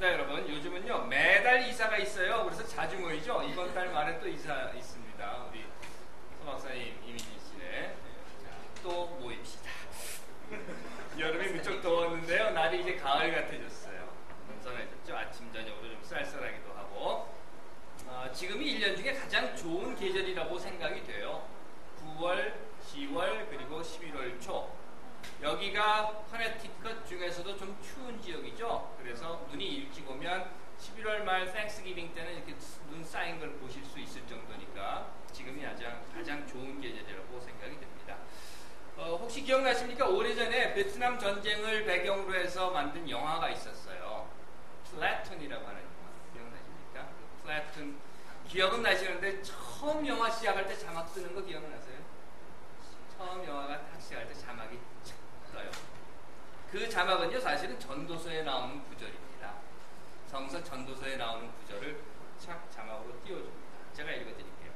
반갑습니다, 여러분. 요즘은요 매달 이사가 있어요. 그래서 자주 모이죠. 이번 달 말에 또 이사 있습니다. 우리 서 박사님, 이미진 씨네. 자, 또 모입시다. 여름이 무척 더웠는데요. 날이 이제 가을 같아졌어요. 선선해졌죠. 아침 저녁으로 좀 쌀쌀하기도 하고. 지금이 1년 중에 가장 좋은 계절이라고 생각이 돼요. 9월, 10월, 그리고 11월 초. 여기가 커네티컷 중에서도 좀 추운 지역이죠. 그래서 눈이 일찍 오면 11월 말 땡스기빙 때는 이렇게 눈 쌓인 걸 보실 수 있을 정도니까 지금이 가장 좋은 계절이라고 생각이 됩니다. 혹시 기억나십니까? 오래전에 베트남 전쟁을 배경으로 해서 만든 영화가 있었어요. 플래툰이라고 하는 영화. 기억나십니까? 플래툰. 기억은 나시는데 처음 영화 시작할 때 자막 뜨는 거 기억나세요? 처음 영화가 딱 시작할 때 자막이 떠요. 그 자막은요 사실은 전도서에 나오는 구절입니다. 성서 전도서에 나오는 구절을 착 자막으로 띄워줍니다. 제가 읽어드릴게요.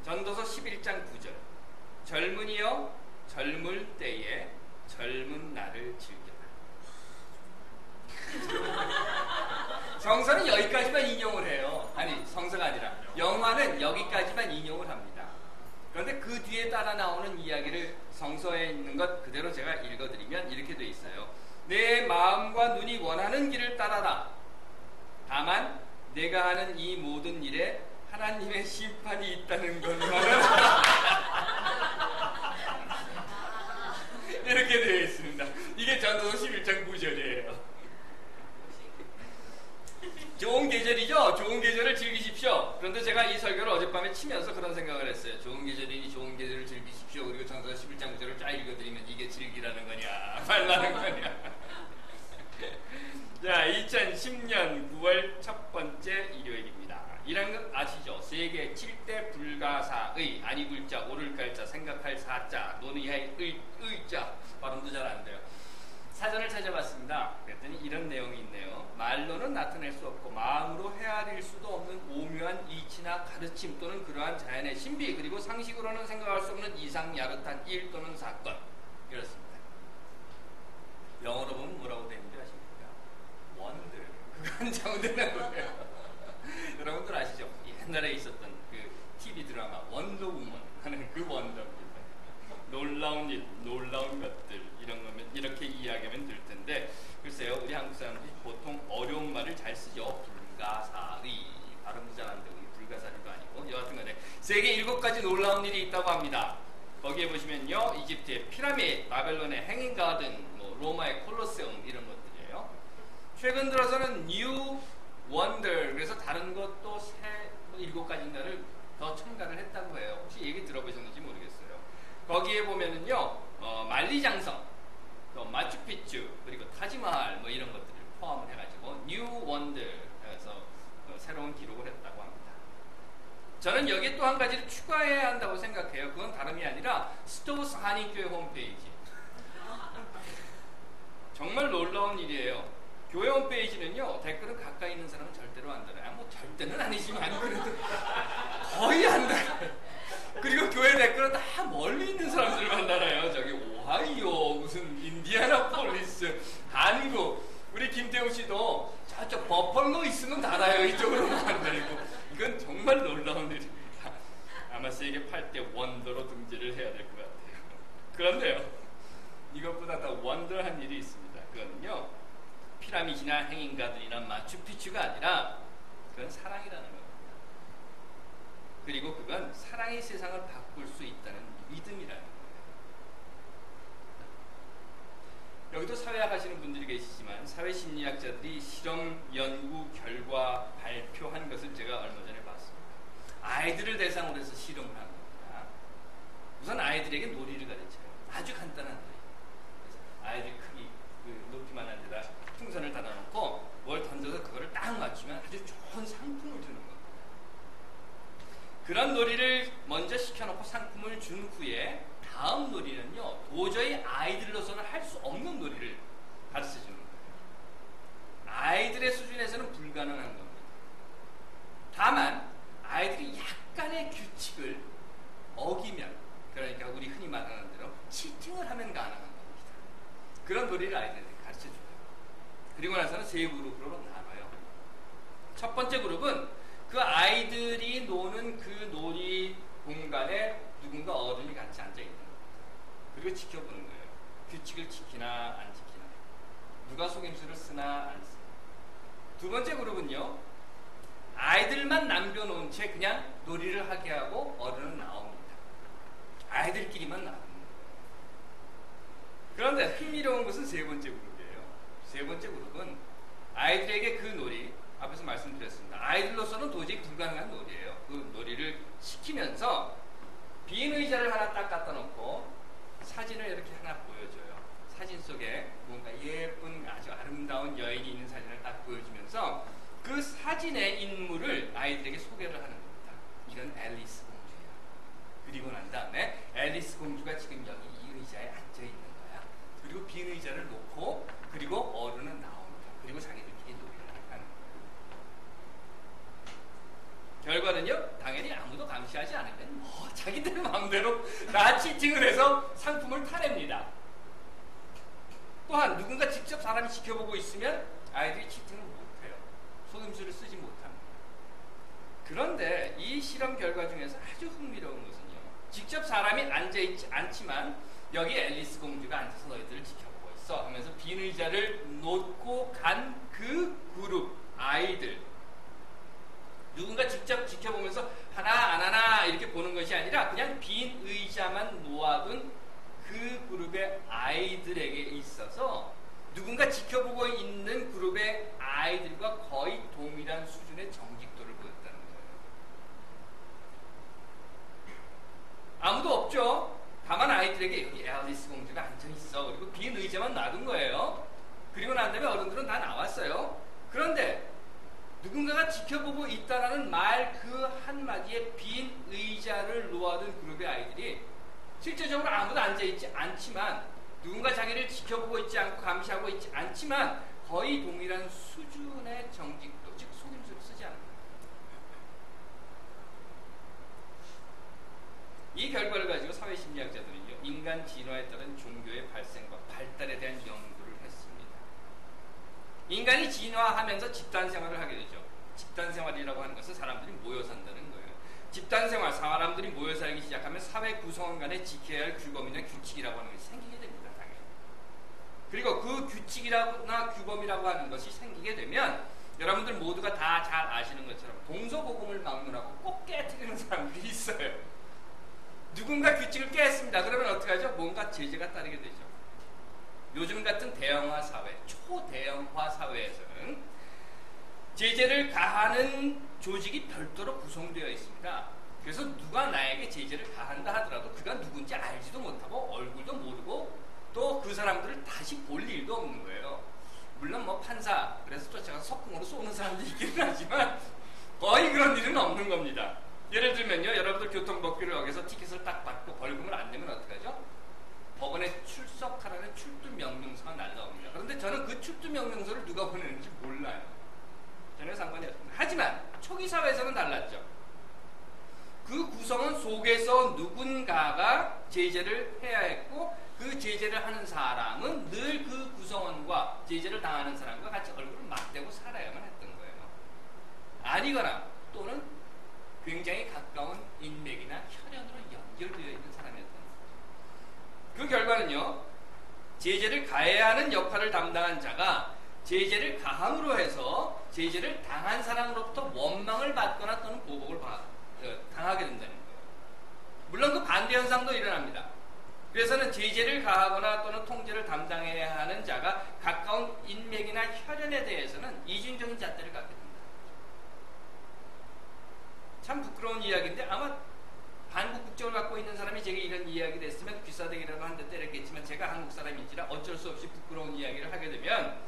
전도서 11장 9절. 젊은이여 젊을 때에 젊은 날을 즐겨라. 성서는 여기까지만 인용을 해요. 아니, 성서가 아니라 영화는 여기까지만 인용을 합니다. 그런데 그 뒤에 따라 나오는 이야기를 성서에 있는 것 그대로 제가 읽어드리면 이렇게 돼 있어요. 내 마음과 눈이 원하는 길을 따라라. 다만 내가 하는 이 모든 일에 하나님의 심판이 있다는 것만은 이렇게 되어 있습니다. 이게 전도서 11장 9절이에요. 좋은 계절이죠? 좋은 계절을 즐기십시오. 그런데 제가 이 설교를 어젯밤에 치면서 그런 생각을 했어요. 좋은 계절이니 좋은 계절을 즐기십시오. 그리고 전도서 11장 9절을 쫙 읽어드리면 이게 즐기라는 거냐 말라는 거냐. 자, 2010년 9월 첫 번째 일요일입니다. 이런 건 아시죠? 세계 7대 불가사의, 아니 글자, 오를 갈자, 생각할 사자, 논의할 의자. 발음도 잘 안 돼요. 사전을 찾아봤습니다. 그랬더니 이런 내용이 있네요. 말로는 나타낼 수 없고 마음으로 헤아릴 수도 없는 오묘한 이치나 가르침 또는 그러한 자연의 신비, 그리고 상식으로는 생각할 수 없는 이상 야릇한 일 또는 사건. 이렇습니다. 영어로 보면 뭐라고 되는지 아십니까? 원들. 그건 잘못되는 거예요. 여러분들 아시죠? 옛날에 있었던 그 TV 드라마 원더우먼 하는 그 원더입니다. 놀라운 일, 놀라운 것들, 이런 거면 이렇게 이야기하면 될 텐데, 글쎄요, 우리 한국 사람들이 보통 어려운 말을 잘 쓰죠. 불가사의, 발음도 잘 안 되고 불가사의도 아니고. 여하튼간에 세계 7가지 놀라운 일이 있다고 합니다. 거기에 보시면요, 이집트의 피라미드, 바벨론의 행인 가든, 뭐 로마의 콜로세움, 이런 것들이에요. 최근 들어서는 뉴 원더, 그래서 다른 것도 7가지인가를 더 첨가를 했다고 해요. 혹시 얘기 들어보셨는지 모르겠어요. 거기에 보면은요, 만리장성, 또 마추픽추, 그리고 타지마할, 뭐 이런 것들을 포함을 해가지고 뉴 원더 해서 새로운 기록을 했다고 합니다. 저는 여기에 또 한 가지를 추가해야 한다고 생각해요. 그건 다름이 아니라 스토우스 한인교회 홈페이지. 정말 놀라운 일이에요. 교회 홈페이지는요, 댓글은 가까이 있는 사람은 절대로 안 달아요. 뭐 절대는 아니지만 그래도 거의 안 달아요. 그리고 교회 댓글은 다 멀리 있는 사람들만 달아요. 저기 오하이오, 무슨 인디애나폴리스, 한국. 우리 김태우 씨도 저쪽 버펄로 있으면 달아요. 이쪽으로는 안 달리고. 이건 정말 놀라운 일입니다. 아마 세계 8대 원더로 등재를 해야 될 것 같아요. 그런데요, 이것보다 더 원더한 일이 있습니다. 그거는요, 피라미드나 행인가들이나 마추픽추가 아니라 그건 사랑이라는 겁니다. 그리고 그건 사랑이 세상을 바꿀 수 있다는 믿음이라는 거예요. 여기도 사회학 하시는 분들이 계시지만 사회심리학자들이 실험 연구 결과 발표한 것을 제가 얼마 전에 봤습니다. 아이들을 대상으로 해서 실험을 한 겁니다. 우선 아이들에게 놀이를 가르쳐요. 아주 간단한 놀이. 그래서 아이들 크기, 높이만한 데다 풍선을 닫아놓고 뭘 던져서 그거를 딱 맞추면 아주 좋은 상품을 주는 겁니다. 그런 놀이를 먼저 시켜놓고 상품을 준 후에 다음 놀이는요, 도저히 아이들로서는 할 수 없는 놀이를 가르쳐주는 거예요. 아이들의 수준에서는 불가능한 겁니다. 다만 아이들이 약간의 규칙을 어기면, 그러니까 우리 흔히 말하는 대로 치팅을 하면 가능한 겁니다. 그런 놀이를 아이들한테 가르쳐줘요. 그리고 나서는 세 그룹으로 나눠요. 첫 번째 그룹은 그 아이들이 노는 그 놀이 공간에 누군가 어른이 같이 앉아 있는 거예요. 그리고 지켜보는 거예요. 규칙을 지키나 안 지키나, 누가 속임수를 쓰나 안 쓰나. 두 번째 그룹은요, 아이들만 남겨놓은 채 그냥 놀이를 하게 하고 어른은 나옵니다. 아이들끼리만 나옵니다. 그런데 흥미로운 것은 세 번째 그룹이에요. 세 번째 그룹은 아이들에게 그 놀이, 앞에서 말씀드렸습니다. 아이들로서는 도저히 불가능한 놀이에요. 그 놀이를 시키면서 빈 의자를 하나 딱 갖다 놓고 사진을 이렇게 하나 보여줘요. 사진 속에 뭔가 예쁜 아주 아름다운 여인이 있는 사진을 딱 보여주면서 그 사진의 인물을 아이들에게 소개를 하는 겁니다. 이건 앨리스 공주예요. 그리고 난 다음에 앨리스 공주가 지금 여기 이 의자에 앉아 있는 거야. 그리고 빈 의자를 놓고 그리고 어른은 나옵니다. 그리고 자기들끼리 놀이를 하는 거예요. 결과는요, 당연히 아무도 감시하지 않으면 자기들 마음대로 다 치팅을 해서 상품을 타냅니다. 또한 누군가 직접 사람이 지켜보고 있으면 아이들이 치팅을 못해요. 속임수를 쓰지 못합니다. 그런데 이 실험 결과 중에서 아주 흥미로운 것은요, 직접 사람이 앉아있지 않지만 여기 앨리스 공주가 앉아서 너희들을 지켜보고 있어 하면서 빈 의자를 놓고 간 그 그룹 아이들, 누군가 직접 지켜보면서 하나 안 하나 이렇게 보는 것이 아니라 그냥 빈 의자만 놓아둔 그 그룹의 아이들에게 있어서 누군가 지켜보고 있는 그룹의 아이들과 거의 동일한 수준의 정직도를 보였다는 거예요. 아무도 없죠. 다만 아이들에게 여기 앨리스 공주가 앉아있어. 그리고 빈 의자만 놔둔 거예요. 그리고 난 다음에 어른들은 다 나왔어요. 그런데 누군가가 지켜보고 있다라는 말 그 한마디에 빈 의자를 놓아둔 그룹의 아이들이 실제적으로 아무도 앉아있지 않지만, 누군가 자기를 지켜보고 있지 않고 감시하고 있지 않지만 거의 동일한 수준의 정직도, 즉 속임수를 쓰지 않는 거예요. 이 결과를 가지고 사회심리학자들은요, 인간 진화에 따른 종교의 발생과 발달에 대한 연구를 했습니다. 인간이 진화하면서 집단생활을 하게 되죠. 집단생활이라고 하는 것은 사람들이 모여 산다는 거예요. 집단생활, 사람들이 모여 살기 시작하면 사회 구성원 간에 지켜야 할 규범이나 규칙이라고 하는 것이 생기게 됩니다. 당연히. 그리고 그 규칙이라거나 규범이라고 하는 것이 생기게 되면 여러분들 모두가 다 잘 아시는 것처럼 동서고금을 막론하고 꼭 깨뜨리는 사람들이 있어요. 누군가 규칙을 깼습니다. 그러면 어떻게 하죠? 뭔가 제재가 따르게 되죠. 요즘 같은 대형화 사회, 초대형화 사회에서는 제재를 가하는 조직이 별도로 구성되어 있습니다. 그래서 누가 나에게 제재를 가한다 하더라도 그가 누군지 알지도 못하고 얼굴도 모르고 또 그 사람들을 다시 볼 일도 없는 거예요. 물론 뭐 판사, 그래서 쫓아가서 석궁으로 쏘는 사람도 있기는 하지만 거의 그런 일은 없는 겁니다. 예를 들면요, 여러분들 교통법규를 어겨서 티켓을 딱 받고 벌금을 안 내면 어떡하죠? 법원에 출석하라는 출두 명령서가 날라옵니다. 그런데 저는 그 출두 명령서를 누가 보내는지 몰라요. 전혀 상관이 없습니다. 하지만 초기 사회에서는 달랐죠. 그 구성원 속에서 누군가가 제재를 해야 했고 그 제재를 하는 사람은 늘 그 구성원과 제재를 당하는 사람과 같이 얼굴을 맞대고 살아야만 했던 거예요. 아니거나 또는 굉장히 가까운 인맥이나 혈연으로 연결되어 있는 사람이었던 거죠. 그 결과는요, 제재를 가해야 하는 역할을 담당한 자가 제재를 가함으로 해서 제재를 당한 사람으로부터 원망을 받거나 또는 보복을 당하게 된다는 거예요. 물론 그 반대 현상도 일어납니다. 그래서는 제재를 가하거나 또는 통제를 담당해야 하는 자가 가까운 인맥이나 혈연에 대해서는 이중적인 잣대를 갖게 됩니다. 참 부끄러운 이야기인데 아마 한국 국적을 갖고 있는 사람이 제게 이런 이야기를 했으면 귀싸대기라도 한 대 때렸겠지만 제가 한국 사람인지라 어쩔 수 없이 부끄러운 이야기를 하게 되면